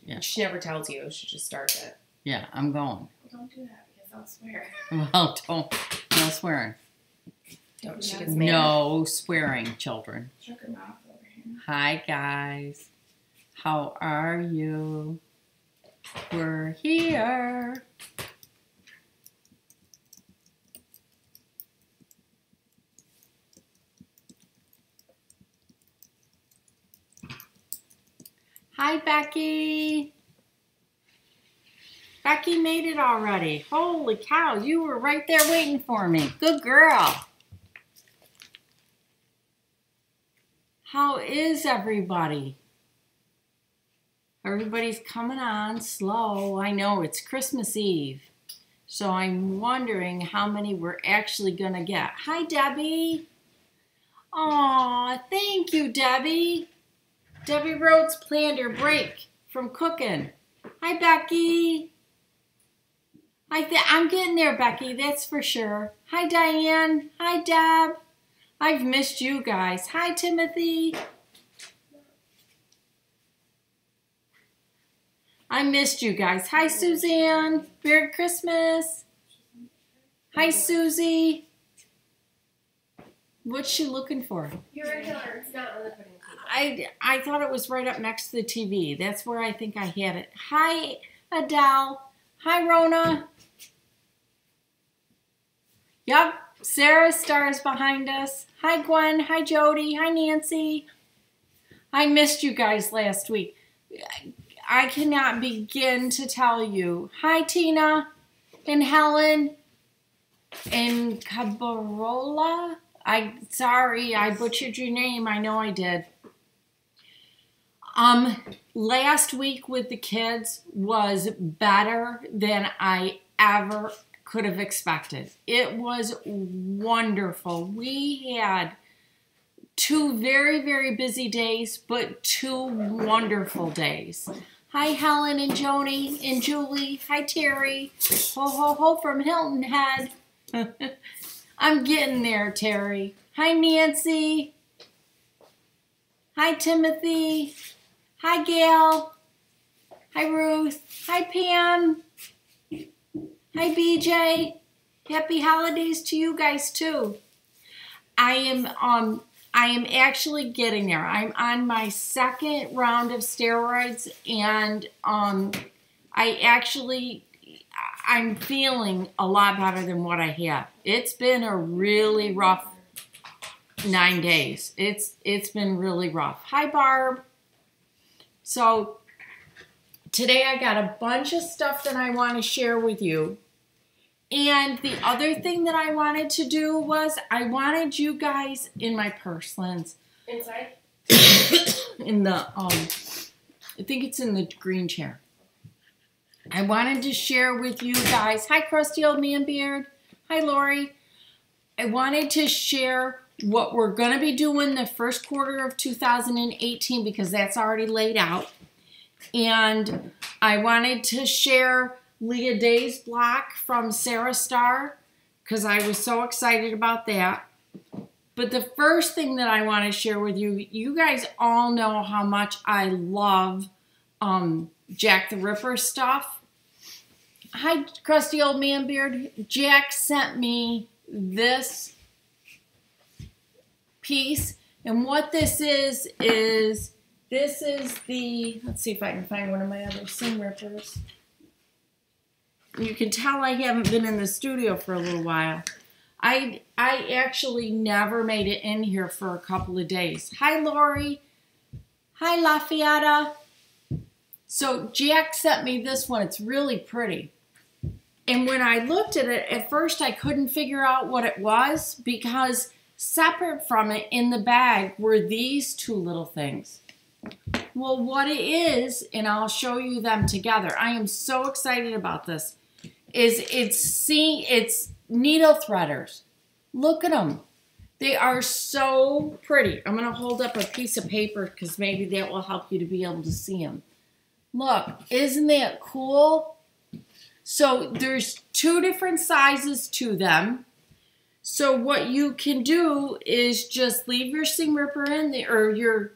Yeah. She never tells you. She just starts it. Yeah, I'm going. Well, don't do that because I'll swear. Well, no swearing. Don't. She gets mad. No swearing, children. Shut her mouth over here. Hi, guys. How are you? We're here. Hi, Becky. Becky made it already. Holy cow, you were right there waiting for me. Good girl. How is everybody? Everybody's coming on slow. I know it's Christmas Eve, so I'm wondering how many we're actually gonna get. Hi, Debbie. Aw, thank you, Debbie. Debbie Rhodes planned her break from cooking. Hi, Becky. I'm getting there, Becky, that's for sure. Hi, Diane. Hi, Deb. I've missed you guys. Hi, Timothy. I missed you guys. Hi, Suzanne. Merry Christmas. Hi, Susie. What's she looking for? You're a killer. It's not on the pudding table. I thought it was right up next to the TV. That's where I think I had it. Hi, Adele. Hi, Rona. Yep, Sarah Star's behind us. Hi, Gwen. Hi, Jody. Hi, Nancy. I missed you guys last week. I cannot begin to tell you. Hi, Tina and Helen and Cabarola. Sorry, I butchered your name. I know I did. Last week with the kids was better than I ever could have expected. It was wonderful. We had 2 very, very busy days, but 2 wonderful days. Hi, Helen and Joni and Julie. Hi, Terry. Ho, ho, ho from Hilton Head. I'm getting there, Terry. Hi, Nancy. Hi, Timothy. Hi, Gail. Hi, Ruth. Hi, Pam. Hi, BJ. Happy holidays to you guys, too. I am actually getting there. I'm on my 2nd round of steroids, and I'm feeling a lot better than what I had. It's been a really rough 9 days. It's been really rough. Hi, Barb. So today I got a bunch of stuff that I want to share with you. And the other thing that I wanted to do was I wanted you guys in my purslins. Inside? In the, I think it's in the green chair. I wanted to share with you guys. Hi, Crusty Old Man Beard. Hi, Lori. I wanted to share what we're going to be doing the first quarter of 2018 because that's already laid out. And I wanted to share Leah Day's block from Sarah Star because I was so excited about that. But the first thing that I want to share with you, you guys all know how much I love Jack the Ripper stuff. Hi, Crusty Old Man Beard. Jack sent me this piece, and what this is this is the, let's see if I can find one of my other seam rippers. You can tell I haven't been in the studio for a little while. I actually never made it in here for a couple of days. Hi, Lori. Hi, Lafayette. So Jack sent me this one. It's really pretty. And when I looked at it, at first I couldn't figure out what it was because separate from it in the bag were these 2 little things. Well, what it is, and I'll show you them together. I am so excited about this. It's needle threaders. Look at them. They are so pretty. I'm going to hold up a piece of paper because maybe that will help you to be able to see them. Look, isn't that cool? So there's 2 different sizes to them. So what you can do is just leave your seam ripper in there, or your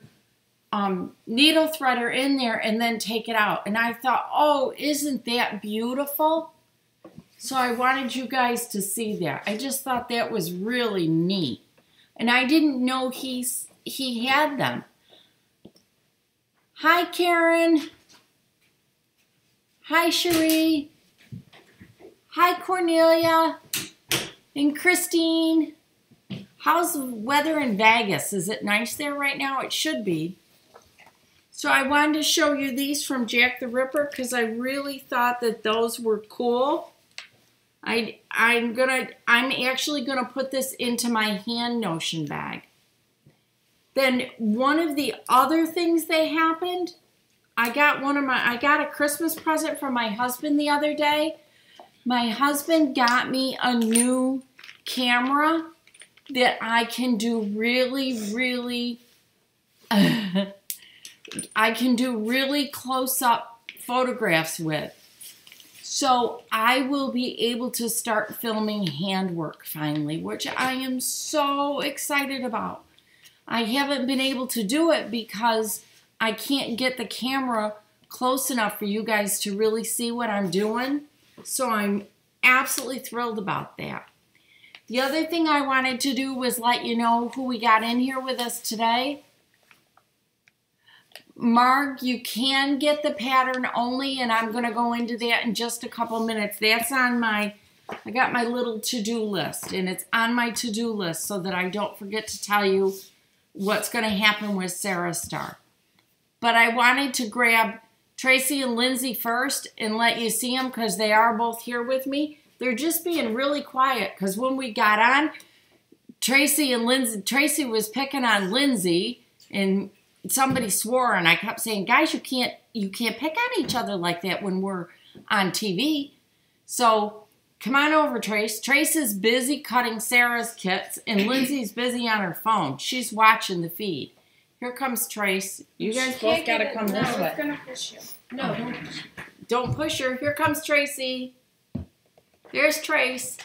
needle threader in there and then take it out. And I thought, oh, isn't that beautiful? So I wanted you guys to see that. I just thought that was really neat. And I didn't know he had them. Hi, Karen. Hi, Cherie. Hi, Cornelia. And Christine. How's the weather in Vegas? Is it nice there right now? It should be. So I wanted to show you these from Jack the Ripper because I really thought that those were cool. I'm actually gonna put this into my hand notion bag. Then one of the other things that happened, I got a Christmas present from my husband the other day. My husband got me a new camera that I can do really close-up photographs with. So I will be able to start filming handwork finally, which I am so excited about. I haven't been able to do it because I can't get the camera close enough for you guys to really see what I'm doing. So I'm absolutely thrilled about that. The other thing I wanted to do was let you know who we got in here with us today. Marg, you can get the pattern only, and I'm going to go into that in just a couple minutes. That's on I got my little to-do list, and it's on my to-do list so that I don't forget to tell you what's going to happen with Sarah Star. But I wanted to grab Tracy and Lindsay first and let you see them because they are both here with me. They're just being really quiet because when we got on, Tracy was picking on Lindsay, and somebody swore, and I kept saying, guys, you can't pick on each other like that when we're on TV. So come on over, Trace. Trace is busy cutting Sarah's kits, and Lindsay's busy on her phone. She's watching the feed. Here comes Trace. You guys both got to come this way. No, it's going to push you. No, don't push her. Don't push her. Here comes Tracy. There's Trace.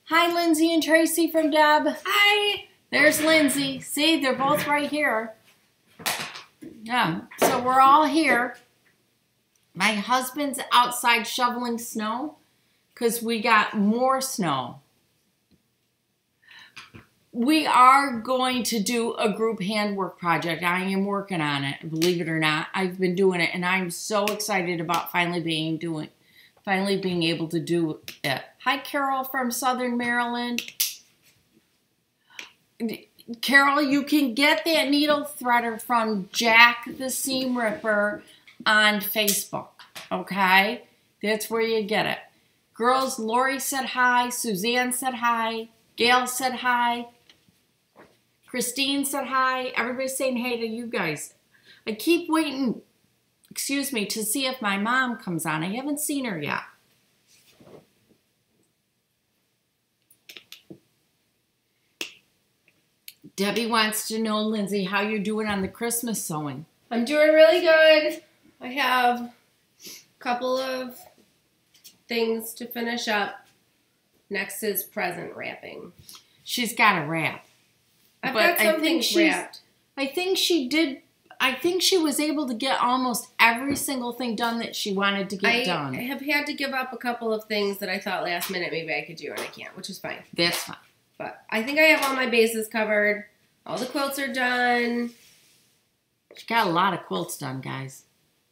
Hi, Lindsay and Tracy from Deb. Hi. There's Lindsay. See, they're both right here. Yeah, so we're all here. My husband's outside shoveling snow because we got more snow. We are going to do a group handwork project. I am working on it, believe it or not. I've been doing it, and I'm so excited about finally being able to do it. Hi, Carol from Southern Maryland. Carol, you can get that needle threader from Jack the Seam Ripper on Facebook, okay? That's where you get it. Girls, Lori said hi. Suzanne said hi. Gail said hi. Christine said hi. Everybody's saying hey to you guys. I keep waiting, to see if my mom comes on. I haven't seen her yet. Debbie wants to know, Lindsay, how you're doing on the Christmas sewing. I'm doing really good. I have a couple of things to finish up. Next is present wrapping. She's got to wrap. I've got some things wrapped. I think she did. I think she was able to get almost every single thing done that she wanted to get done. I have had to give up a couple of things that I thought last minute maybe I could do, and I can't, which is fine. That's fine. But I think I have all my bases covered. All the quilts are done. She got a lot of quilts done, guys.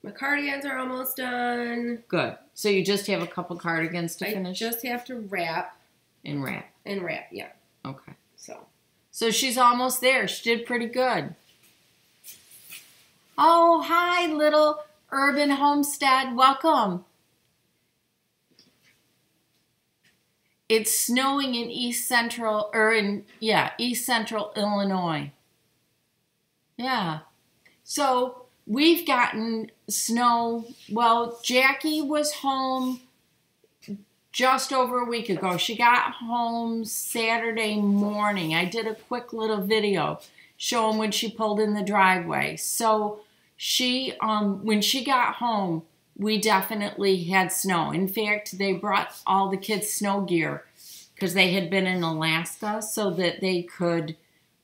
My cardigans are almost done. Good. So you just have a couple cardigans to finish? I just have to wrap. And wrap. And wrap, yeah. Okay. So she's almost there. She did pretty good. Oh, hi, little urban homestead. Welcome. It's snowing in East Central Illinois. Yeah. So we've gotten snow. Well, Jackie was home just over a week ago. She got home Saturday morning. I did a quick little video showing when she pulled in the driveway. So she, when she got home, we definitely had snow. In fact, they brought all the kids' snow gear because they had been in Alaska so that they could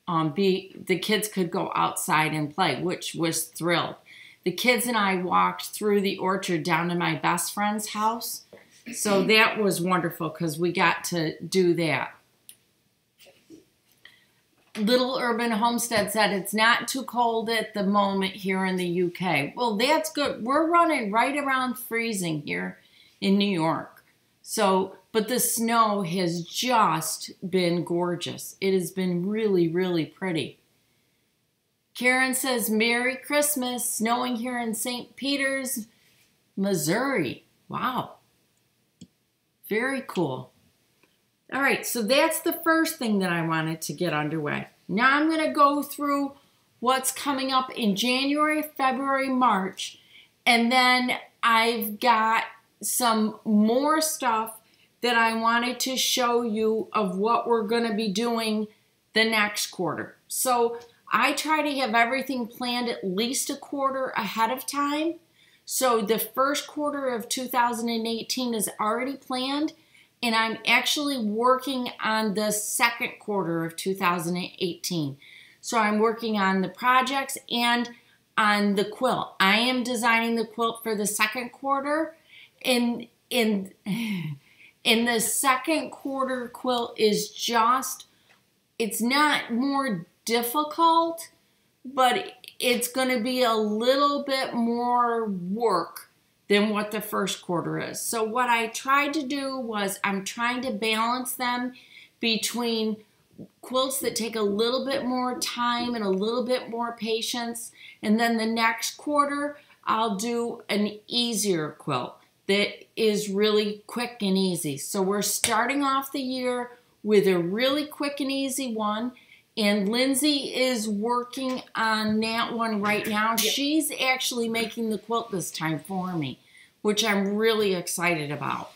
the kids could go outside and play, which was thrilled. The kids and I walked through the orchard down to my best friend's house. So that was wonderful because we got to do that. Little Urban Homestead said it's not too cold at the moment here in the UK. Well, that's good. We're running right around freezing here in New York. So, but the snow has just been gorgeous. It has been really, really pretty. Karen says, Merry Christmas, snowing here in St. Peters, Missouri. Wow. Very cool. All right, so that's the first thing that I wanted to get underway. Now I'm going to go through what's coming up in January, February, March, and then I've got some more stuff that I wanted to show you of what we're going to be doing the next quarter. So I try to have everything planned at least a quarter ahead of time. So the first quarter of 2018 is already planned, and I'm actually working on the second quarter of 2018. So I'm working on the projects and on the quilt. I am designing the quilt for the second quarter. In the second quarter quilt is just, it's not more difficult, but it's going to be a little bit more work than what the first quarter is. So what I tried to do was I'm trying to balance them between quilts that take a little bit more time and a little bit more patience. And then the next quarter, I'll do an easier quilt that is really quick and easy. So we're starting off the year with a really quick and easy one. And Lindsay is working on that one right now. Yep. She's actually making the quilt this time for me, which I'm really excited about.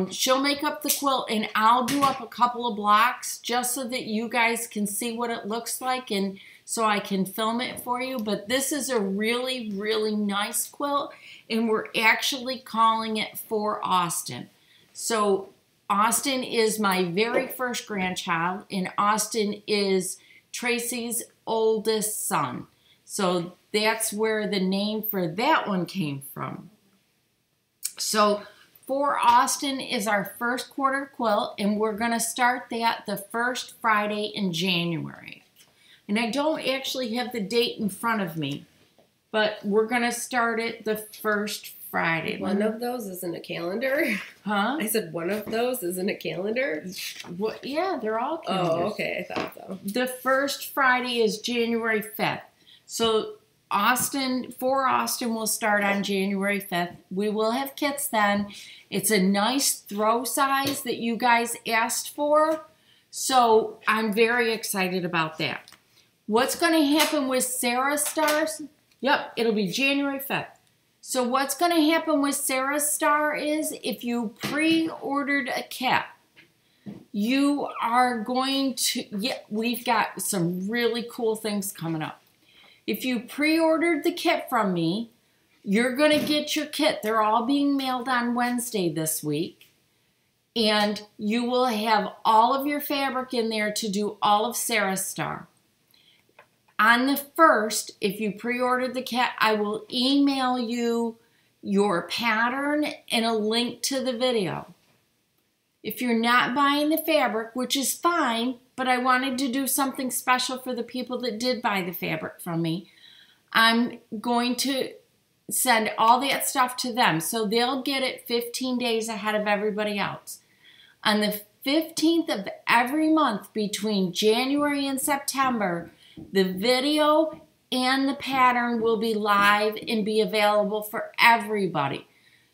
She'll make up the quilt and I'll do up a couple of blocks just so that you guys can see what it looks like and so I can film it for you. But this is a really, really nice quilt and we're actually calling it For Austin. So Austin is my very first grandchild, and Austin is Tracy's oldest son. So that's where the name for that one came from. So For Austin is our first quarter quilt, and we're going to start that the first Friday in January. And I don't actually have the date in front of me, but we're going to start it the first Friday. One of those isn't a calendar? Huh? I said one of those isn't a calendar? What? Yeah, they're all calendars. Oh, okay. I thought so. The first Friday is January 5th. So For Austin will start on January 5th. We will have kits then. It's a nice throw size that you guys asked for. So I'm very excited about that. What's going to happen with Sarah's Stars? Yep, it'll be January 5th. So what's going to happen with Sarah's Star is if you pre-ordered a kit, you are going to, we've got some really cool things coming up. If you pre-ordered the kit from me, you're going to get your kit. They're all being mailed on Wednesday this week. And you will have all of your fabric in there to do all of Sarah's Star. On the 1st, if you pre-ordered the kit, I will email you your pattern and a link to the video. If you're not buying the fabric, which is fine, but I wanted to do something special for the people that did buy the fabric from me, I'm going to send all that stuff to them. So they'll get it 15 days ahead of everybody else. On the 15th of every month between January and September, the video and the pattern will be live and be available for everybody.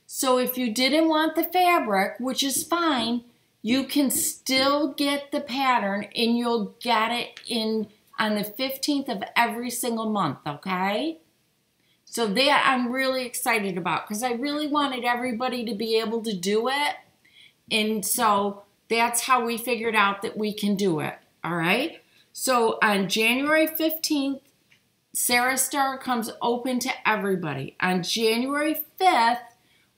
So if you didn't want the fabric, which is fine, you can still get the pattern and you'll get it in on the 15th of every single month, okay? So that I'm really excited about because I really wanted everybody to be able to do it. And so that's how we figured out that we can do it, all right? So on January 15th, Sarah's Star comes open to everybody. On January 5th,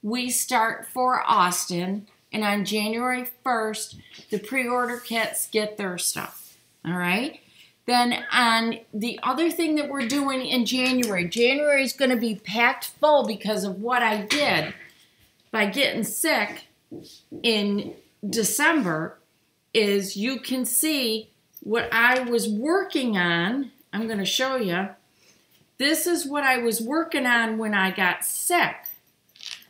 we start For Austin. And on January 1st, the pre-order kits get their stuff. All right? Then on the other thing that we're doing in January is going to be packed full because of what I did by getting sick in December. Is you can see what I was working on. I'm going to show you. This is what I was working on when I got sick.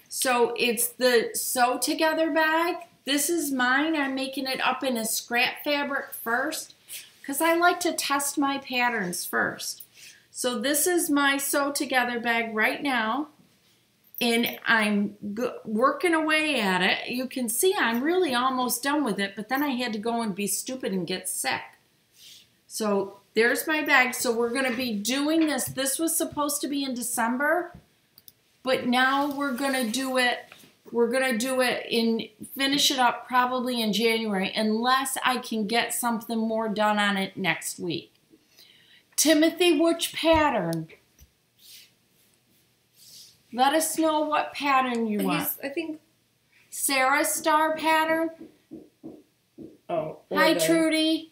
So it's the Sew Together bag. This is mine. I'm making it up in a scrap fabric first because I like to test my patterns first. So this is my Sew Together bag right now. And I'm working away at it. You can see I'm really almost done with it, but then I had to go and be stupid and get sick. So there's my bag. So we're going to be doing this. This was supposed to be in December, but now we're going to do it. We're going to do it finish it up probably in January, unless I can get something more done on it next week. Timothy, which pattern? Let us know what pattern you want. I think Sarah Star pattern. Oh. Hi, Trudy.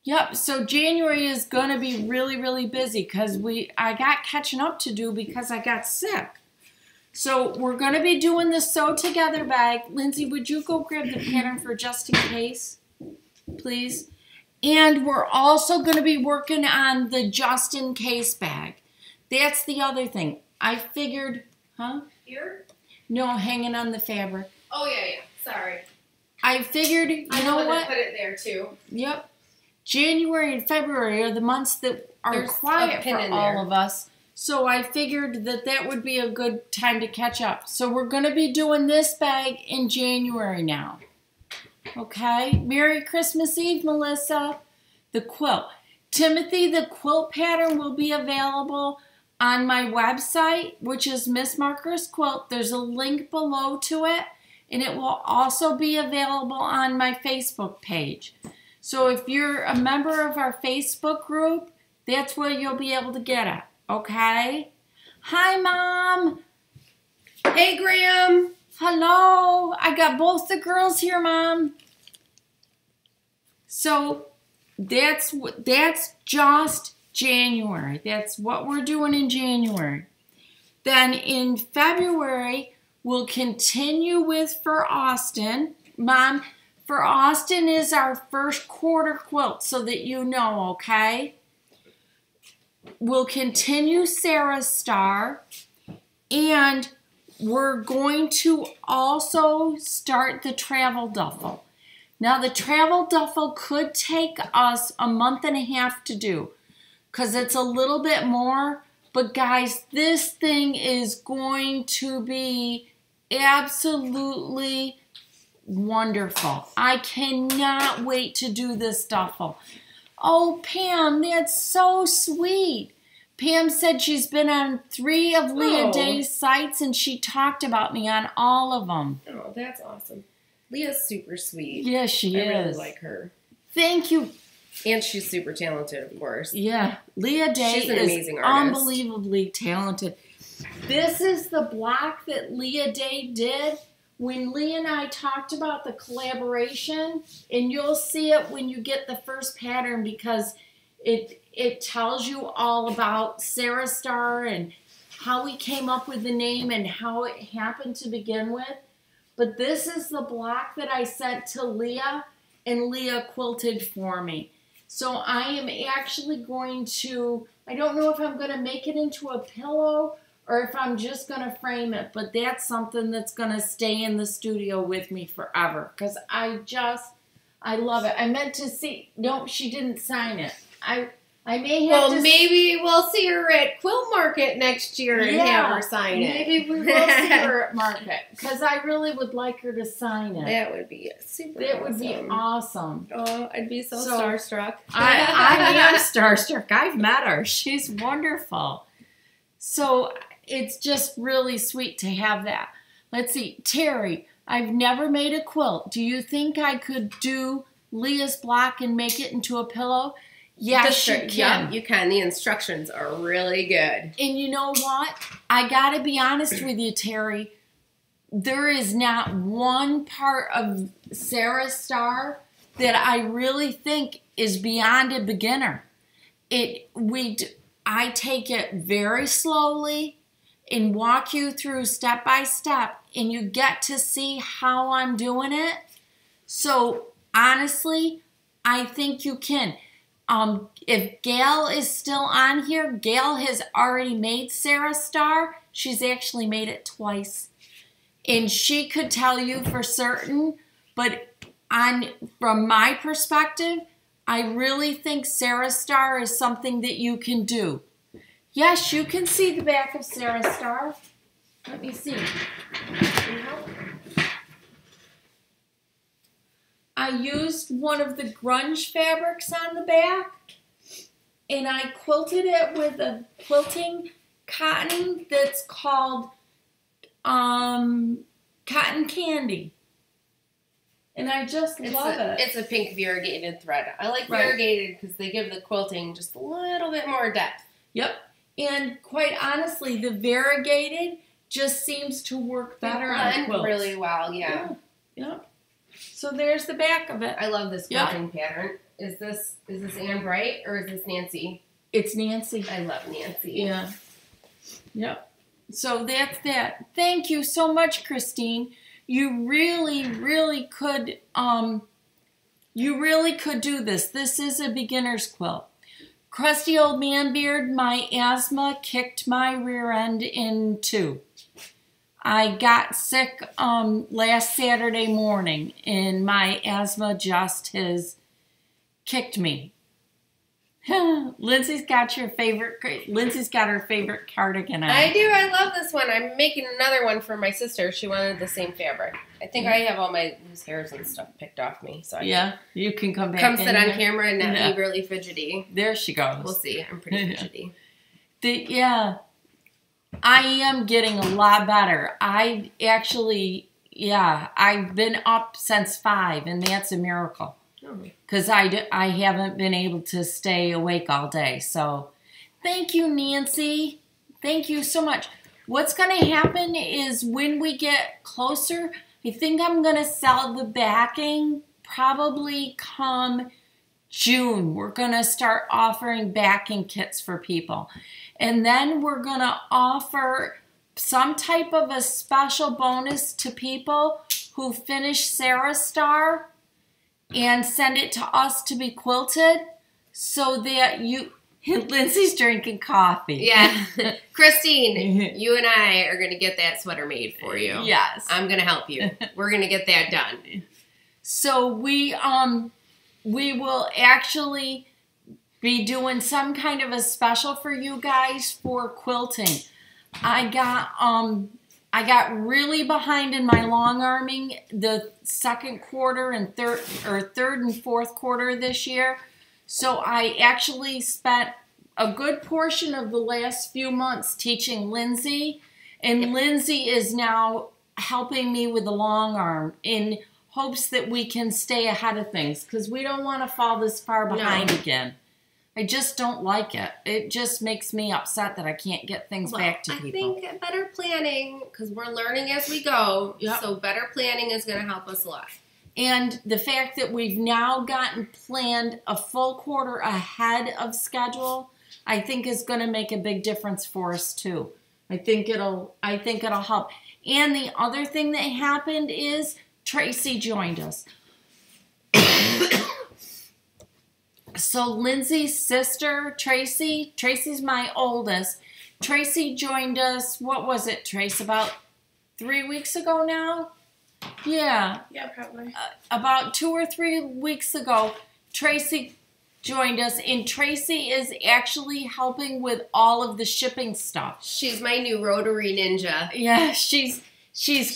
Yep, so January is going to be really, really busy because I got catching up to do because I got sick. So we're going to be doing the Sew Together bag. Lindsay, would you go grab the pattern for just in case, please? And we're also going to be working on the just in case bag. That's the other thing. I figured, Here? No, hanging on the fabric. Oh, yeah. Sorry. I figured, you know what? Put it there, too. Yep. January and February are the months that are quiet for all of us. So I figured that would be a good time to catch up. So we're going to be doing this bag in January now. Okay? Merry Christmas Eve, Melissa. The quilt. Timothy, the quilt pattern will be available on my website, which is Miss Margaret's Quilt. There's a link below to it, and it will also be available on my Facebook page. So if you're a member of our Facebook group, that's where you'll be able to get it, okay? Hi, Mom. Hey, Graham. Hello. I got both the girls here, Mom. So that's just January. That's what we're doing in January. Then in February, we'll continue with For Austin. Mom, For Austin is our first quarter quilt, so that you know, okay? We'll continue Sarah's Star, and we're going to also start the travel duffel. Now, the travel duffel could take us a month and a half to do because it's a little bit more. But, guys, this thing is going to be absolutely wonderful. I cannot wait to do this duffel. Oh, Pam, that's so sweet. Pam said she's been on 3 of Leah Day's sites, and she talked about me on all of them. Oh, that's awesome. Leah's super sweet. Yes, she is. I really like her. Thank you. And she's super talented, of course. Yeah, Leah Day she's an is amazing artist. Unbelievably talented. This is the block that Leah Day did when Leah and I talked about the collaboration, and you'll see it when you get the first pattern because it tells you all about Sarah Star and how we came up with the name and how it happened to begin with. But this is the block that I sent to Leah, and Leah quilted for me. So I am actually going to, I don't know if I'm going to make it into a pillow or if I'm just going to frame it, but that's something that's going to stay in the studio with me forever because I love it. I meant to see, no, she didn't sign it. I may have to. Well, maybe we'll see her at Quilt Market next year and have her sign it. Maybe we will see her at Market because I really would like her to sign it. That would be super That would be awesome. Oh, I'd be so starstruck. I am starstruck. I've met her. She's wonderful. So it's just really sweet to have that. Let's see. Terry, I've never made a quilt. Do you think I could do Leah's block and make it into a pillow? Yes, you can. Yeah, you can. The instructions are really good. And you know what? I got to be honest with you, Terry. There is not one part of Sarah Star that I really think is beyond a beginner. I take it very slowly and walk you through step by step, and you get to see how I'm doing it. So honestly, I think you can. If Gail is still on here, Gail has already made Sarah Star. She's actually made it twice. And she could tell you for certain, but from my perspective, I really think Sarah Star is something that you can do. Yes, you can see the back of Sarah Star. Let me see. I used one of the grunge fabrics on the back, and I quilted it with a quilting cotton that's called cotton candy. And I just love it. It's a pink variegated thread. I like variegated because they give the quilting just a little bit more depth. Yep. And quite honestly, the variegated just seems to work better on quilts. Really well, yeah. Yep. So there's the back of it. I love this quilting pattern. Is this Ann Bright or is this Nancy? It's Nancy. I love Nancy. Yeah. Yep. So that's that. Thank you so much, Christine. You really, really could do this. This is a beginner's quilt. Crusty old man beard, my asthma kicked my rear end in two. I got sick last Saturday morning, and my asthma just has kicked me. Lindsay's got her favorite cardigan on. I do. I love this one. I'm making another one for my sister. She wanted the same fabric. I think I have all my loose hairs and stuff picked off me. So you can come back. Come sit on camera and not be really fidgety. There she goes. We'll see. I'm pretty fidgety. I am getting a lot better. I've been up since 5, and that's a miracle. Because I haven't been able to stay awake all day. So thank you, Nancy. Thank you so much. What's going to happen is when we get closer, I think I'm going to sell the backing probably come June. We're going to start offering backing kits for people. And then we're going to offer some type of a special bonus to people who finish Sarah Star and send it to us to be quilted so that Lindsay's drinking coffee. Yeah. Christine, you and I are going to get that sweater made for you. Yes. I'm going to help you. We're going to get that done. So we will actually be doing some kind of a special for you guys for quilting. I got really behind in my long arming the second quarter and third and fourth quarter this year. So I actually spent a good portion of the last few months teaching Lindsay, and Lindsay is now helping me with the long arm in hopes that we can stay ahead of things because we don't want to fall this far behind again. I just don't like it. It just makes me upset that I can't get things back to people. I think better planning, because we're learning as we go, so better planning is going to help us a lot. And the fact that we've now gotten planned a full quarter ahead of schedule, I think is going to make a big difference for us too. I think it'll help. And the other thing that happened is Tracy joined us. So Lindsay's sister, Tracy's my oldest. Tracy joined us, what was it, Trace, about 3 weeks ago now? Yeah. Yeah, probably. About 2 or 3 weeks ago, Tracy joined us, and Tracy is actually helping with all of the shipping stuff. She's my new rotary ninja. Yeah, she's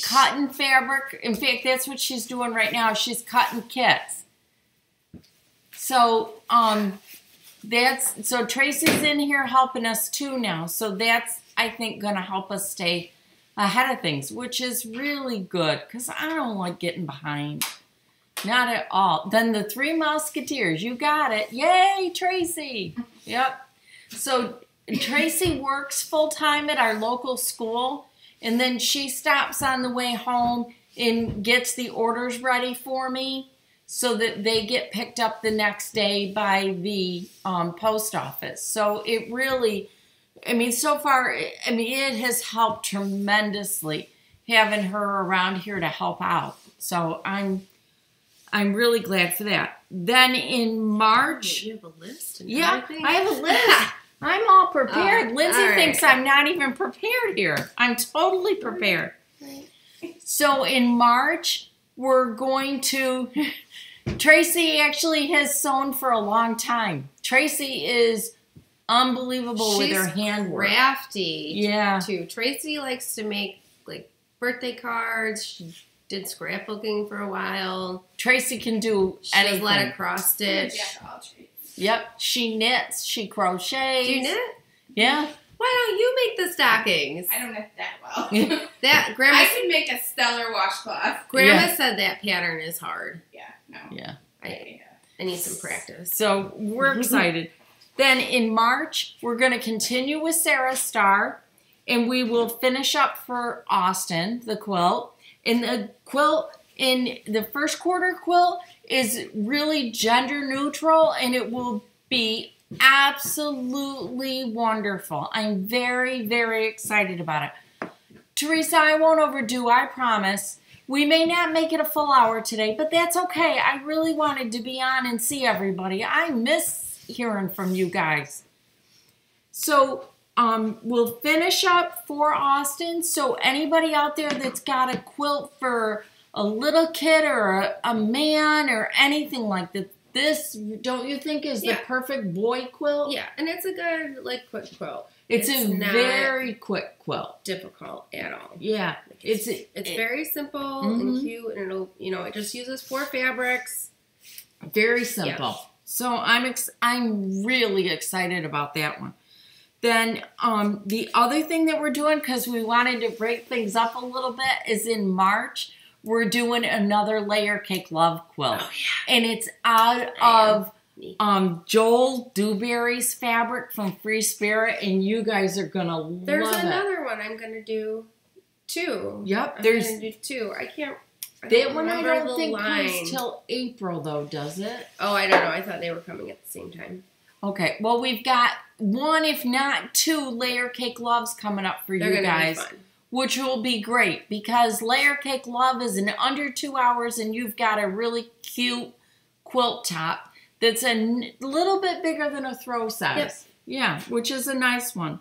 cutting fabric. In fact, that's what she's doing right now. She's cutting kits. So Tracy's in here helping us too now. So that's, I think, going to help us stay ahead of things, which is really good because I don't like getting behind. Not at all. Then the Three Musketeers, you got it. Yay, Tracy. Yep. So Tracy works full-time at our local school, and then she stops on the way home and gets the orders ready for me. so that they get picked up the next day by the post office. So it really, I mean, so far, I mean, it has helped tremendously having her around here to help out. So I'm really glad for that. Then in March, you have a list. And yeah, everything? I have a list. I'm all prepared. Lindsay all right. thinks I'm not even prepared here. I'm totally prepared. Right. So in March, we're going to, Tracy actually has sewn for a long time. Tracy is unbelievable with her handwork. Crafty. Yeah. Too. Tracy likes to make like birthday cards. She did scrapbooking for a while. Tracy can do anything. She does a lot of cross stitch. Yep. She knits. She crochets. Do you knit? Yeah. Why don't you make the stockings? I don't knit that well. That Grandma. I can make a stellar washcloth. Grandma said that pattern is hard. Yeah, no. Yeah. I need some practice. So we're excited. Then in March, we're going to continue with Sarah's Star, and we will finish up for Austin, the quilt. And the quilt in the first quarter quilt is really gender neutral, and it will be absolutely wonderful. I'm very, very excited about it. Teresa, I won't overdo, I promise. We may not make it a full hour today, but that's okay. I really wanted to be on and see everybody. I miss hearing from you guys. So we'll finish up for Austin. So anybody out there that's got a quilt for a little kid or a man or anything like that, this, don't you think, is the perfect boy quilt? Yeah, and it's a good, like, quick quilt. It's a very quick quilt. Difficult at all. Yeah. It's very simple and cute, and it'll, it just uses 4 fabrics. Very simple. Yeah. So I'm really excited about that one. Then the other thing that we're doing, because we wanted to break things up a little bit, is in March, we're doing another Layer Cake Love quilt. Oh, yeah. And it's out of Joel Dewberry's fabric from Free Spirit, and you guys are going to love it. There's another one I'm going to do, too. Yep. I'm going to do 2. That one I don't think comes till April, though, does it? Oh, I don't know. I thought they were coming at the same time. Okay. Well, we've got 1, if not 2, Layer Cake Loves coming up for you guys. Be fun. Which will be great, because Layer Cake Love is in under 2 hours, and you've got a really cute quilt top that's a little bit bigger than a throw size. Yes. Yeah, which is a nice one.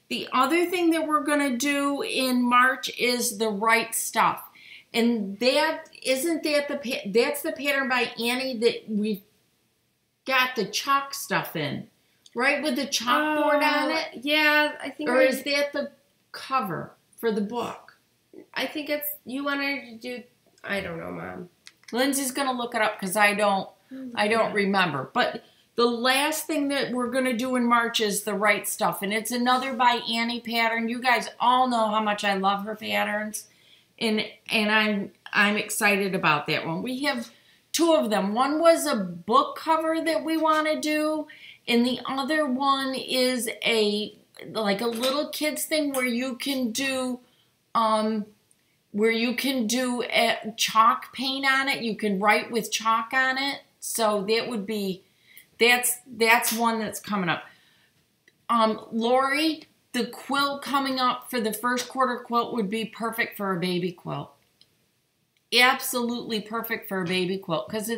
The other thing that we're going to do in March is the Right Stuff. And that's the pattern by Annie that we got the chalk stuff in, right? With the chalkboard on it? Yeah, I think. Or is that the cover for the book? I think you wanted to do, I don't know, Mom. Lindsay's going to look it up because I don't remember. But the last thing that we're going to do in March is the Right Stuff. And it's another by Annie pattern. You guys all know how much I love her patterns. And I'm excited about that one. We have 2 of them. One was a book cover that we want to do. And the other one is like a little kids thing where you can do a chalk paint on it. You can write with chalk on it. So that would be, that's one that's coming up. Lori, the quilt coming up for the first quarter quilt would be perfect for a baby quilt. Absolutely perfect for a baby quilt, because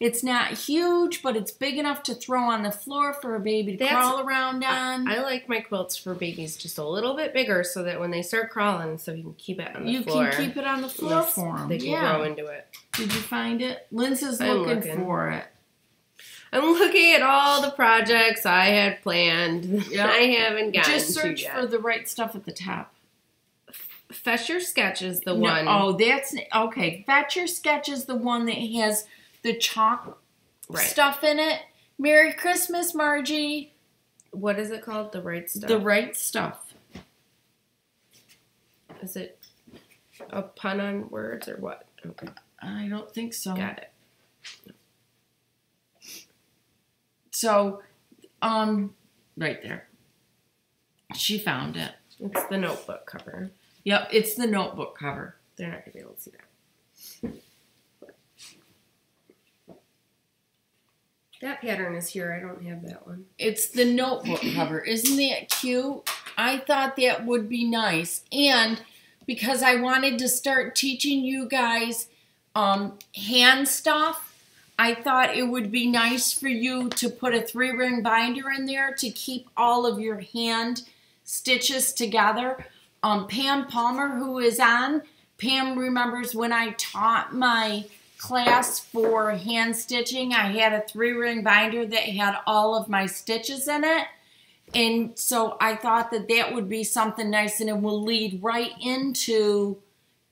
it's not huge, but it's big enough to throw on the floor for a baby to crawl around on. I like my quilts for babies just a little bit bigger, so that when they start crawling, so you can keep it on the floor. You can keep it on the floor for them. They can grow into it. Did you find it? Lindsay's looking for it. I'm looking at all the projects I had planned. Yep. I haven't gotten to yet. Just search for the Right Stuff at the top. Fetch Your Sketch is the one. Oh, that's okay. Fetch Your Sketch is the one that has the chalk stuff in it. Merry Christmas, Margie. What is it called? The Right Stuff. The Right Stuff. Is it a pun on words or what? Okay. I don't think so. Got it. So, right there. She found it. It's the notebook cover. Yep, it's the notebook cover. They're not going to be able to see that. That pattern is here. I don't have that one. It's the notebook cover. Isn't that cute? I thought that would be nice. And because I wanted to start teaching you guys hand stuff, I thought it would be nice for you to put a 3-ring binder in there to keep all of your hand stitches together. Pam Palmer, who is on, Pam remembers when I taught my class for hand stitching, I had a 3-ring binder that had all of my stitches in it. And so I thought that that would be something nice, and it will lead right into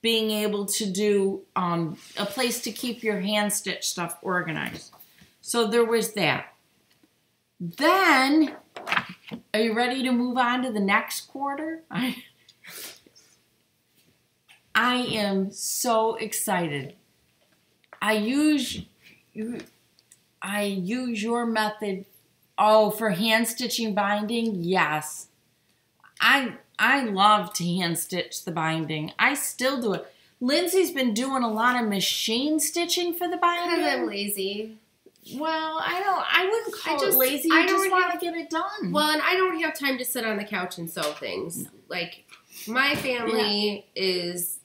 being able to do a place to keep your hand stitch stuff organized. So there was that. Then, are you ready to move on to the next quarter? I am so excited. I use your method. Oh, for hand stitching binding? Yes. I love to hand stitch the binding. I still do it. Lindsay's been doing a lot of machine stitching for the binding. Because I'm lazy. Well, I wouldn't call it lazy. I just want to get it done. Well, and I don't have time to sit on the couch and sew things. No. Like, my family is,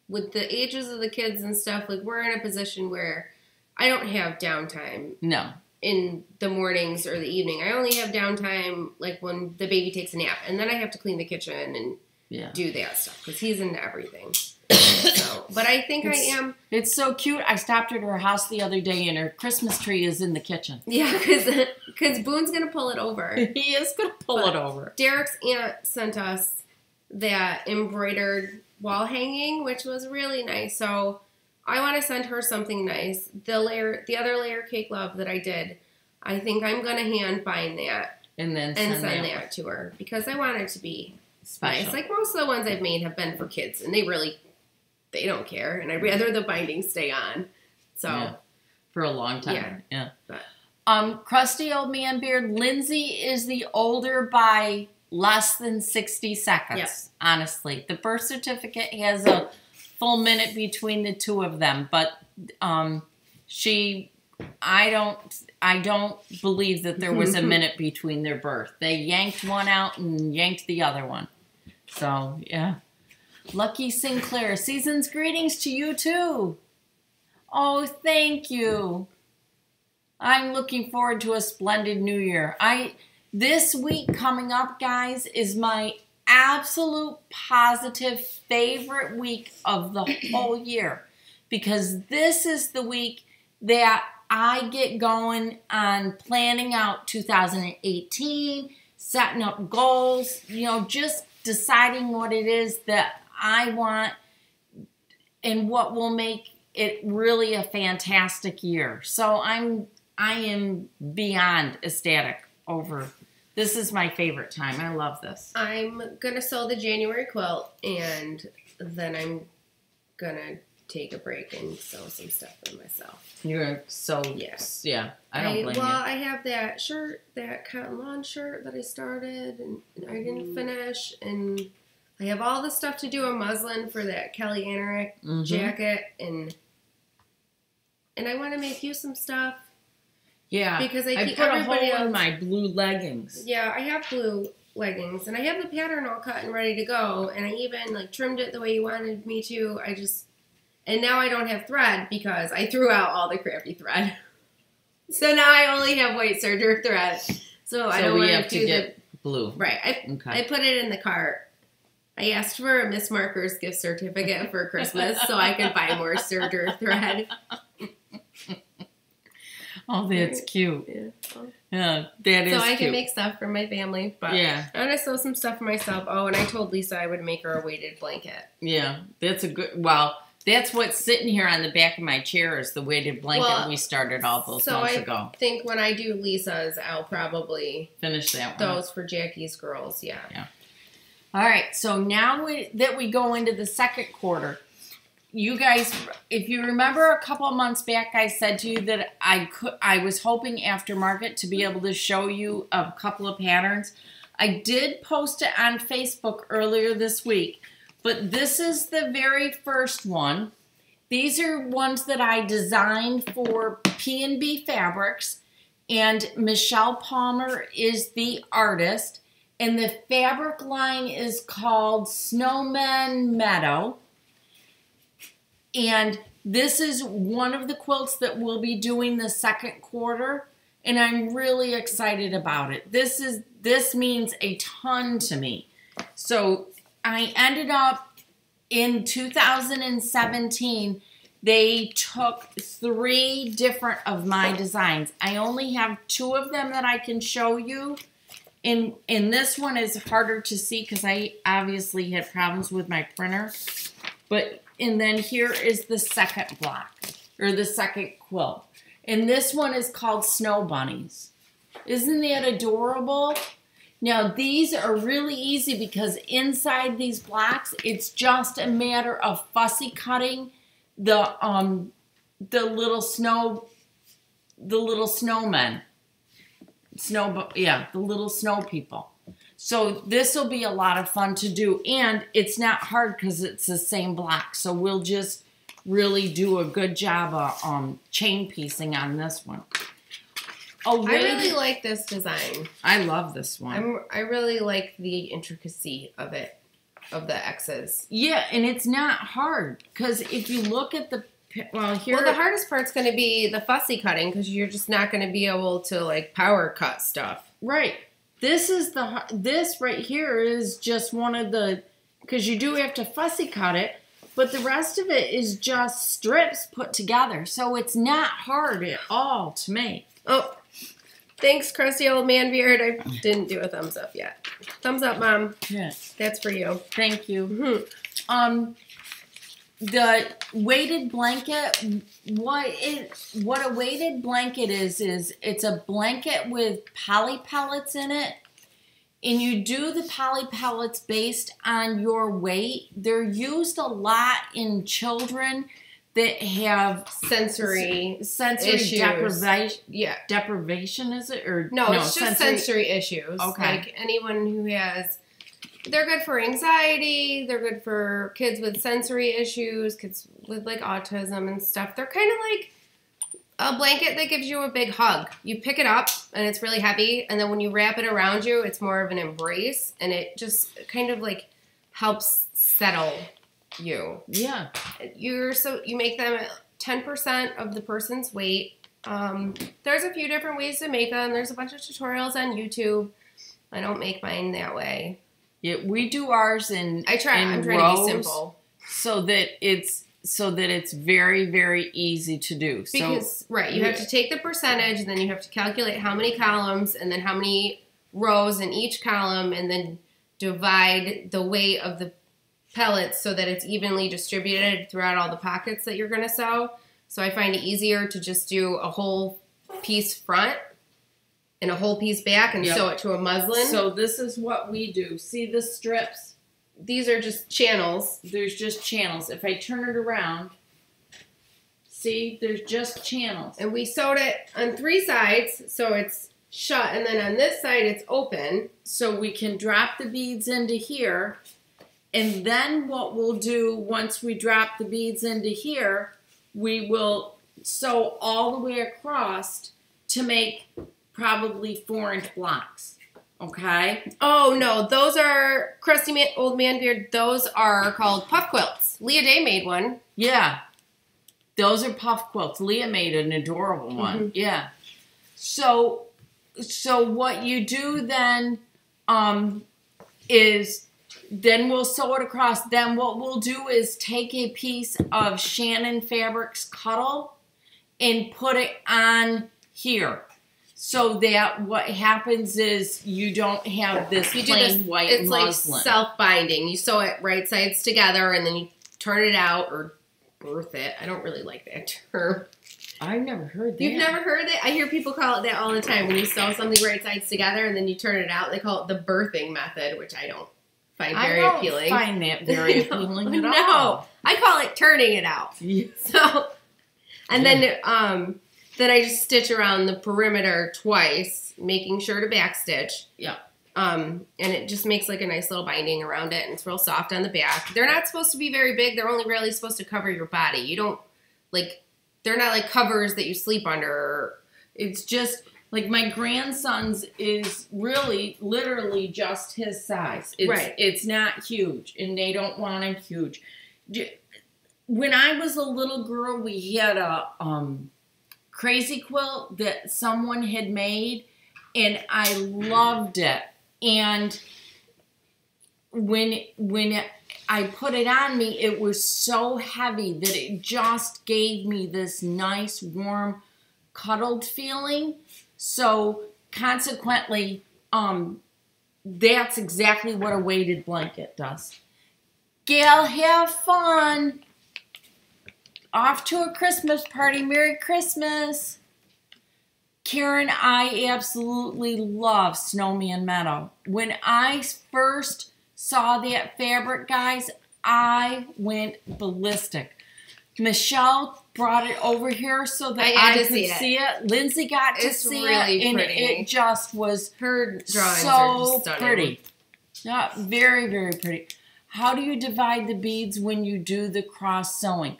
with the ages of the kids and stuff, like, we're in a position where I don't have downtime. No. In the mornings or the evening. I only have downtime like when the baby takes a nap, and then I have to clean the kitchen and do that stuff because he's into everything. So, but I think I am. It's so cute. I stopped at her house the other day, and her Christmas tree is in the kitchen. Yeah, because Boone's gonna pull it over. He is gonna pull it over. Derek's aunt sent us that embroidered wall hanging, which was really nice. So I want to send her something nice. The other layer cake love that I did, I think I'm going to hand bind that and then send that to her because I want it to be special. Nice. Like most of the ones I've made have been for kids, and they don't care, and I'd rather the binding stay on. So for a long time. Yeah. Crusty Old Man Beard. Lindsay is the older by less than 60 seconds. Yep. Honestly, the birth certificate has a full minute between the two of them, but I don't believe that there was a minute between their birth. They yanked one out and yanked the other one. So, yeah. Lucky Sinclair, season's greetings to you too. Oh, thank you. I'm looking forward to a splendid new year. This week coming up, guys, is my absolute positive favorite week of the whole year, because this is the week that I get going on planning out 2018, setting up goals, just deciding what it is that I want and what will make it really a fantastic year. So I am beyond ecstatic over. This is my favorite time. I love this. I'm going to sew the January quilt, and then I'm going to take a break and sew some stuff for myself. You're going to sew? Yes. Yeah. I don't blame you. Well, I have that shirt, that cotton lawn shirt that I started, and I didn't finish, and I have all the stuff to do in muslin for that Kelly Anerick jacket, and I want to make you some stuff. Yeah, because I keep put a hole in my blue leggings. Yeah, I have blue leggings, and I have the pattern all cut and ready to go, and I even trimmed it the way you wanted me to. And now I don't have thread because I threw out all the crappy thread. So now I only have white serger thread. So I don't want to get blue. Right. I put it in the cart. I asked for a Miss Markers gift certificate for Christmas so I could buy more serger thread. Oh, that's cute. Yeah, that is cute. So I can make stuff for my family. But I'm going to sew some stuff for myself. Oh, and I told Lisa I would make her a weighted blanket. Yeah, that's a good, that's what's sitting here on the back of my chair is the weighted blanket we started all those months ago. I think when I do Lisa's, I'll probably finish that one. Those for Jackie's girls, yeah. All right, so now that we go into the second quarter, you guys, if you remember a couple of months back, I said to you that I was hoping after Margaret to be able to show you a couple of patterns. I did post it on Facebook earlier this week, but this is the very first one. These are ones that I designed for P&B Fabrics. And Michelle Palmer is the artist. And the fabric line is called Snowman Meadow. And this is one of the quilts that we'll be doing the second quarter. And I'm really excited about it. This means a ton to me. So I ended up in 2017, they took 3 different of my designs. I only have 2 of them that I can show you. And this one is harder to see because I obviously had problems with my printer. And then here is the second block, or the second quilt. And this one is called Snow Bunnies. Isn't that adorable? Now, these are really easy because inside these blocks, it's just a matter of fussy cutting the little snowmen. The little snow people. So this will be a lot of fun to do. And it's not hard because it's the same block. So we'll just really do a good job of chain piecing on this one. I really like this design. I love this one. I really like the intricacy of it, of the X's. Yeah, and it's not hard because if you look at the the hardest part's going to be the fussy cutting because you're just not going to be able to like power cut stuff. Right. This right here is just one of the, because you do have to fussy cut it, but the rest of it is just strips put together. So it's not hard at all to make. Oh, thanks, crusty old man beard. I didn't do a thumbs up yet. Thumbs up, Mom. Yes. That's for you. Thank you. Mm-hmm. The weighted blanket, what a weighted blanket is it's a blanket with poly pellets in it. And you do the poly pellets based on your weight. They're used a lot in children that have sensory issues. Deprivation. Yeah. Deprivation, is it? Or no, it's just sensory issues. Okay. Like anyone who has, they're good for anxiety. They're good for kids with sensory issues, kids with like autism and stuff. They're kind of like a blanket that gives you a big hug. You pick it up and it's really heavy, and then when you wrap it around you, it's more of an embrace, and it just kind of like helps settle you. Yeah. You make them 10% of the person's weight. There's a few different ways to make them. There's a bunch of tutorials on YouTube. I don't make mine that way. Yeah, we do ours in I'm trying to be simple so that it's very, very easy to do. Because you have to take the percentage, and then you have to calculate how many columns and then how many rows in each column, and then divide the weight of the pellets so that it's evenly distributed throughout all the pockets that you're going to sew. So I find it easier to just do a whole piece front and a whole piece back and sew it to a muslin. So this is what we do. See the strips? These are just channels. There's just channels. If I turn it around, see, there's just channels. And we sewed it on 3 sides, so it's shut, and then on this side it's open. So we can drop the beads into here, and then what we'll do once we drop the beads into here, we will sew all the way across to make probably 4-inch blocks. Okay? Oh, no. Those are, old man beard, those are called puff quilts. Leah Day made one. Yeah. Those are puff quilts. Leah made an adorable one. Mm-hmm. Yeah. So what you do then is then we'll sew it across. Then what we'll do is take a piece of Shannon Fabrics Cuddle and put it on here. So that what happens is you don't have this plain white muslin. It's like self-binding. You sew it right sides together, and then you turn it out or birth it. I don't really like that term. I've never heard that. You've never heard that? I hear people call it that all the time. When you sew something right sides together and then you turn it out, they call it the birthing method, which I don't find very appealing. I don't find that very appealing at all. No, I call it turning it out. Yeah. So, and then I just stitch around the perimeter twice, making sure to backstitch. Yeah. And it just makes like a nice little binding around it, and it's real soft on the back. They're not supposed to be very big. They're only really supposed to cover your body. You don't, like, they're not like covers that you sleep under. It's just, Like my grandson's is really literally just his size. It's not huge, and they don't want him huge. When I was a little girl, we had a crazy quilt that someone had made, and I loved it. And when I put it on me, it was so heavy that it just gave me this nice, warm, cuddled feeling. So consequently, that's exactly what a weighted blanket does. Gail, have fun. Off to a Christmas party. Merry Christmas. Karen, I absolutely love Snowman Meadow. When I first saw that fabric, guys, I went ballistic. Michelle brought it over here so that I could see it. Lindsay got to see it, and it just was her drawings so are just stunning. Pretty. Yeah, very, very pretty. How do you divide the beads when you do the cross sewing?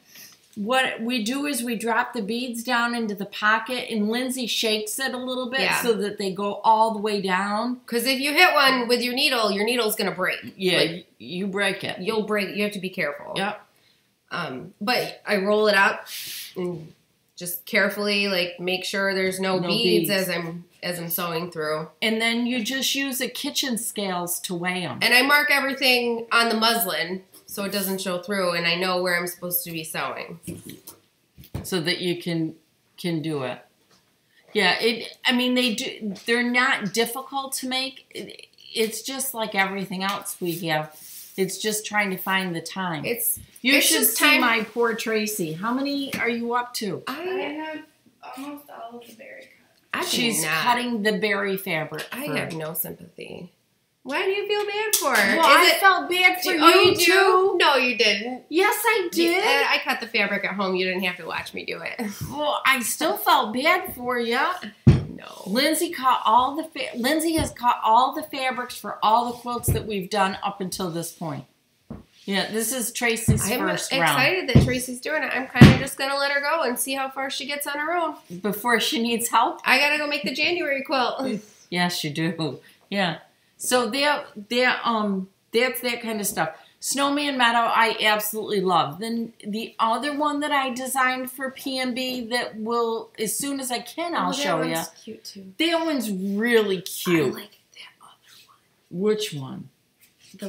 What we do is we drop the beads down into the pocket, and Lindsay shakes it a little bit so that they go all the way down. Because if you hit one with your needle's going to break. Yeah, like, you break it. You'll break. You have to be careful. Yep. But I roll it up and just carefully make sure there's no beads as I'm sewing through. And then you just use a kitchen scales to weigh them. And I mark everything on the muslin so it doesn't show through, and I know where I'm supposed to be sewing. So that you can do it. Yeah, I mean they're not difficult to make. It's just like everything else we have. It's just trying to find the time. You should see my poor Tracy. How many are you up to? I have almost all of the berry cut. She's cutting the berry fabric. I have no sympathy. Why do you feel bad for her? Well, I felt bad for you too. No, you didn't. Yes, I did. I cut the fabric at home. You didn't have to watch me do it. Well, I still felt bad for you. No. Lindsay has cut all the fabrics for all the quilts that we've done up until this point. Yeah, this is Tracy's first round. I'm excited that Tracy's doing it. I'm kind of just going to let her go and see how far she gets on her own. Before she needs help? I got to go make the January quilt. Yes, you do. Yeah. So that's that kind of stuff. Snowman Meadow, I absolutely love. Then the other one that I designed for P&B that will, as soon as I can, I'll show you. That one's cute too. That one's really cute. I like that other one. Which one? The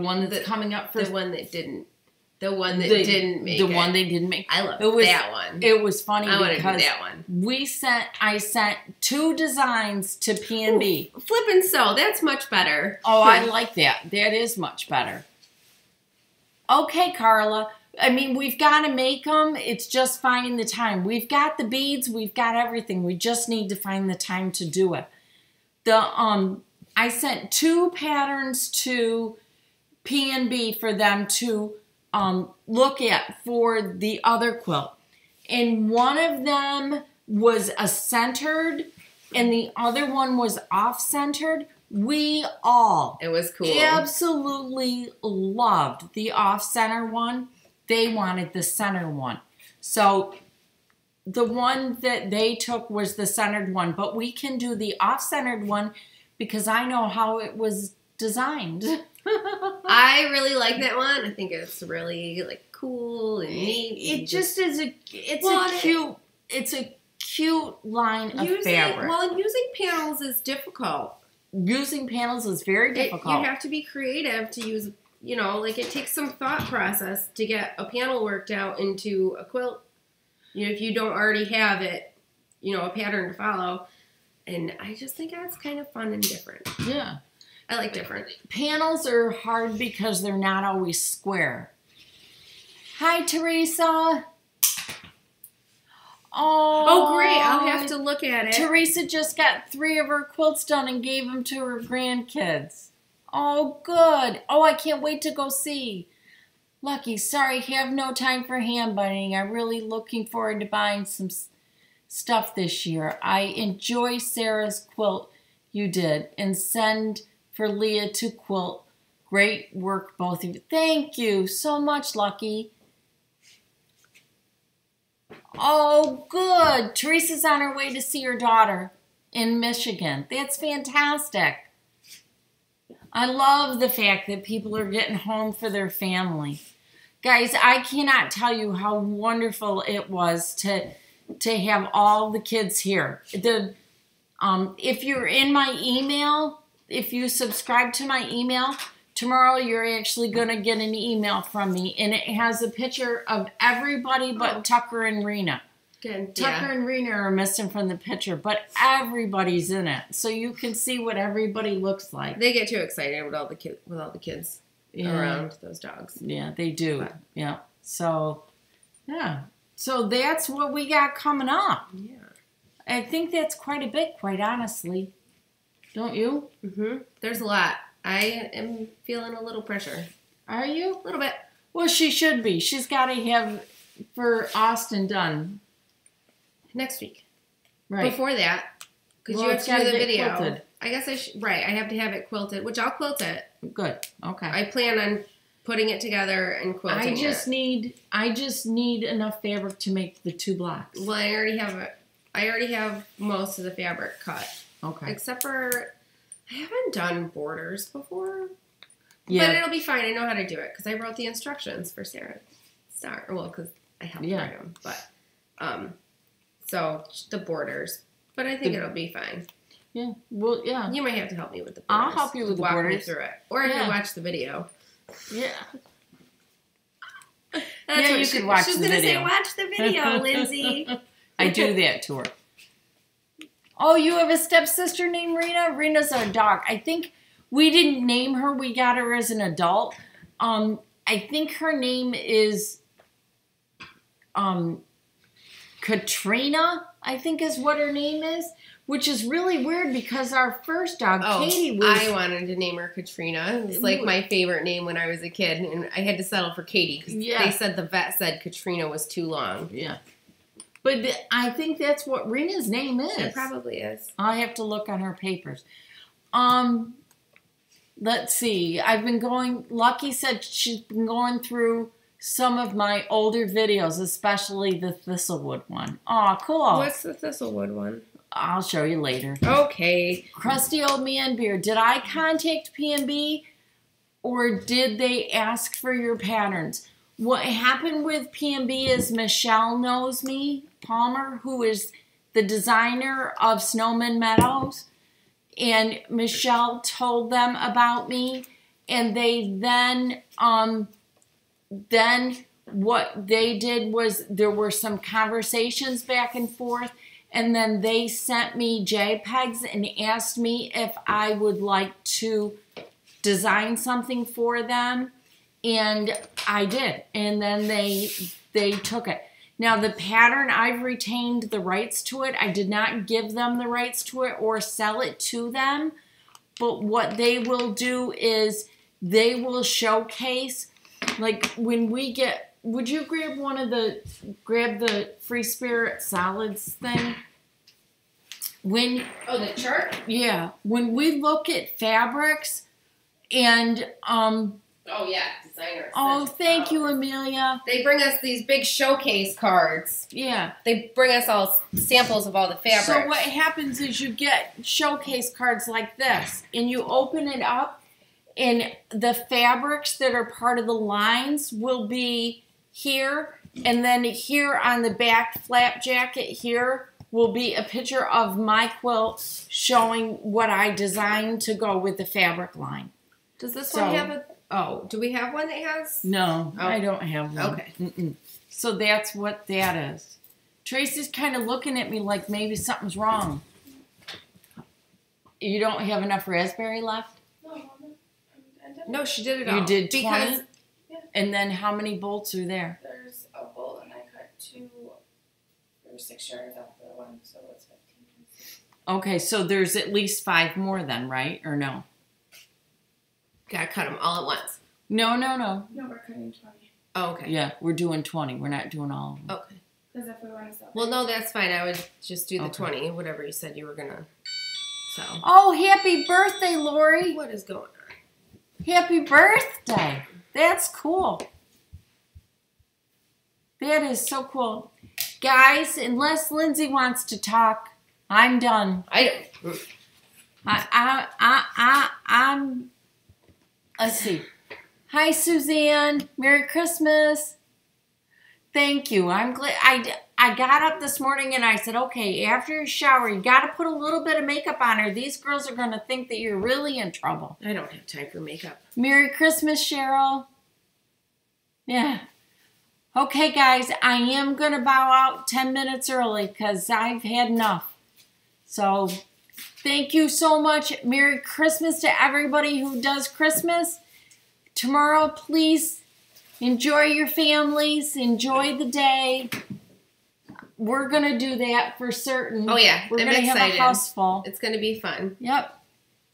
one that's coming up for the one that didn't. The one that didn't make it. The one they didn't make. I love that one. It was funny because that one. I sent 2 designs to P&B. Flip and sew. That's much better. Oh, I like that. That is much better. Okay, Carla. I mean, we've got to make them. It's just finding the time. We've got the beads. We've got everything. We just need to find the time to do it. I sent 2 patterns to P&B for them to look at for the other quilt, and one of them was a centered and the other one was off-centered. We all it was cool absolutely loved the off-center one. They wanted the center one, so the one that they took was the centered one, but we can do the off-centered one because I know how it was designed. I really like that one. I think it's really cool and neat. It just is a cute line of fabric. Well, using panels is difficult. Using panels is very difficult. You have to be creative to use, it takes some thought process to get a panel worked out into a quilt. If you don't already have it, a pattern to follow. And I just think that's kind of fun and different. Yeah. I like different. Panels are hard because they're not always square. Hi, Teresa. Oh, great. I'll have to look at it. Teresa just got 3 of her quilts done and gave them to her grandkids. Oh, good. Oh, I can't wait to go see. Lucky, sorry, have no time for hand binding. I'm really looking forward to buying some stuff this year. I enjoy Sarah's quilt you did, and send for Leah to quilt. Great work, both of you. Thank you so much, Lucky. Oh, good. Teresa's on her way to see her daughter in Michigan. That's fantastic. I love the fact that people are getting home for their family. Guys, I cannot tell you how wonderful it was to have all the kids here. If you're in my email, if you subscribe to my email, tomorrow you're actually going to get an email from me, and it has a picture of everybody but Tucker and Rena. Good. Tucker and Rena are missing from the picture, but everybody's in it, so you can see what everybody looks like. They get too excited with all the kids around those dogs. Yeah, they do. But, yeah. So, yeah. So that's what we got coming up. Yeah. I think that's quite a bit, quite honestly. Don't you? Mm-hmm. There's a lot. I am feeling a little pressure. Are you? A little bit. Well, she should be. She's got to have for Austin done next week. Right. Before that, because you have to do the video. Quilted. I guess I should. Right. I have to have it quilted, which I'll quilt it. Good. Okay. I plan on putting it together and quilting it. I just need enough fabric to make the 2 blocks. Well, I already have it. I already have most of the fabric cut. Okay. Except for, I haven't done borders before. Yeah. But it'll be fine. I know how to do it because I wrote the instructions for Sarah. Well, because I helped write them. But, so the borders. But I think it'll be fine. Yeah. Well, yeah. You might have to help me with the borders. I'll help you with the borders. Walk me through it. Or I can watch the video. Yeah. You could watch the video. She's going to say, watch the video, Lindsay. I do that to her. Oh, you have a stepsister named Rena? Rena's our dog. I think we didn't name her. We got her as an adult. I think her name is Katrina, I think is what her name is, which is really weird because our first dog, Katie, was... I wanted to name her Katrina. It was like my favorite name when I was a kid, and I had to settle for Katie because they said the vet said Katrina was too long. Yeah. But I think that's what Rena's name is. It probably is. I'll have to look on her papers. Let's see. I've been going... Lucky said she's been going through some of my older videos, especially the Thistlewood one. Oh, cool. What's the Thistlewood one? I'll show you later. Okay. Crusty Old Man Beer. Did I contact P&B or did they ask for your patterns? What happened with P&B is Michelle knows me, Palmer, who is the designer of Snowman Meadows. And Michelle told them about me. And they then what they did was there were some conversations back and forth. And then they sent me JPEGs and asked me if I would like to design something for them. And I did. And then they took it. Now, the pattern, I've retained the rights to it. I did not give them the rights to it or sell it to them. But what they will do is they will showcase, like when we get... Would you grab grab the Free Spirit Solids thing? The chart? Yeah. When we look at fabrics and, oh yeah, designers. Oh, thank you, Amelia. They bring us these big showcase cards. Yeah. They bring us all samples of all the fabrics. So what happens is you get showcase cards like this, and you open it up, and the fabrics that are part of the lines will be here, and then here on the back flap jacket here will be a picture of my quilt showing what I designed to go with the fabric line. Does this one have a... Oh, do we have one that has... No, I don't have one. Okay. So that's what that is. Tracy's kind of looking at me like maybe something's wrong. You don't have enough raspberry left? No, she did it all. You did 20? Yeah. And then how many bolts are there? There's a bolt and I cut 2 or 6 yards off the one, so it's 15 pieces. Okay, so there's at least 5 more then, right? Or no? Gotta cut them all at once. No. No, we're cutting 20. Oh, okay. Yeah, we're doing 20. We're not doing all of them. Okay. Because if we want to sell Well, no, that's fine. I would just do the 20, whatever you said you were gonna sell. Oh, happy birthday, Lori. What is going on? Happy birthday. That's cool. That is so cool. Guys, unless Lindsay wants to talk, I'm done. I'm. Let's see. Hi, Suzanne. Merry Christmas. Thank you. I'm glad. I got up this morning and I said, okay, after your shower, you got to put a little bit of makeup on her. These girls are going to think that you're really in trouble. I don't have time for makeup. Merry Christmas, Cheryl. Yeah. Okay, guys, I am going to bow out 10 minutes early because I've had enough. So, thank you so much. Merry Christmas to everybody who does Christmas. Tomorrow, please enjoy your families. Enjoy the day. We're going to do that for certain. Oh, yeah. We're I'm going to have excited. a house full. It's going to be fun. Yep.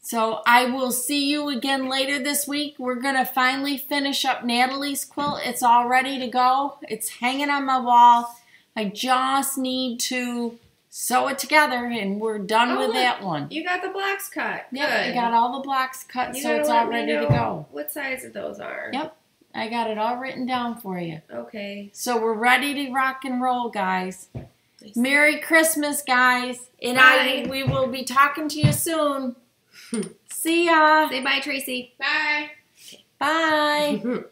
So I will see you again later this week. We're going to finally finish up Natalie's quilt. It's all ready to go. It's hanging on my wall. I just need to sew it together and we're done with that one. You got the blocks cut. Yep, Good. I got all the blocks cut, You so gotta it's let all me ready to know go. what size those are. Yep, I got it all written down for you. Okay. So we're ready to rock and roll, guys. Nice. Merry Christmas, guys. And Bye. we will be talking to you soon. See ya. Say bye, Tracy. Bye. Bye.